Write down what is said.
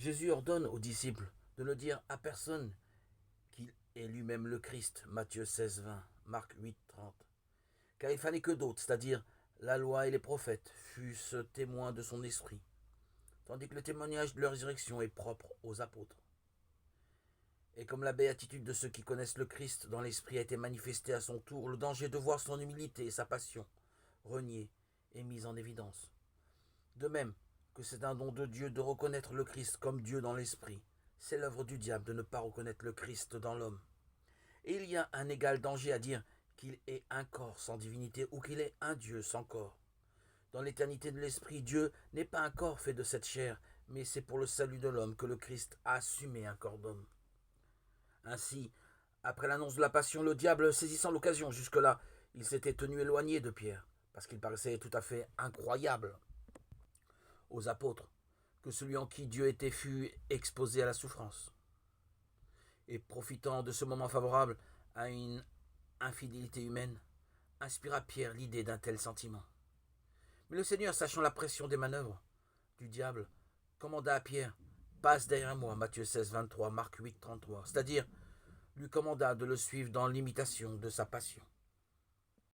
Jésus ordonne aux disciples de ne dire à personne qu'il est lui-même le Christ, Matthieu 16, 20, Marc 8, 30. Car il fallait que d'autres, c'est-à-dire la loi et les prophètes, fussent témoins de son esprit, tandis que le témoignage de la résurrection est propre aux apôtres. Et comme la béatitude de ceux qui connaissent le Christ dans l'esprit a été manifestée à son tour, le danger de voir son humilité et sa passion reniée est mise en évidence. De même que c'est un don de Dieu de reconnaître le Christ comme Dieu dans l'esprit, c'est l'œuvre du diable de ne pas reconnaître le Christ dans l'homme. Et il y a un égal danger à dire qu'il est un corps sans divinité ou qu'il est un Dieu sans corps. Dans l'éternité de l'esprit, Dieu n'est pas un corps fait de cette chair, mais c'est pour le salut de l'homme que le Christ a assumé un corps d'homme. Ainsi, après l'annonce de la passion, le diable, saisissant l'occasion, jusque-là, il s'était tenu éloigné de Pierre, parce qu'il paraissait tout à fait incroyable aux apôtres que celui en qui Dieu était fût exposé à la souffrance. Et profitant de ce moment favorable à une infidélité humaine, inspira Pierre l'idée d'un tel sentiment. Mais le Seigneur, sachant la pression des manœuvres du diable, commanda à Pierre, passe derrière moi, Matthieu 16, 23, Marc 8, 33, c'est-à-dire lui commanda de le suivre dans l'imitation de sa passion.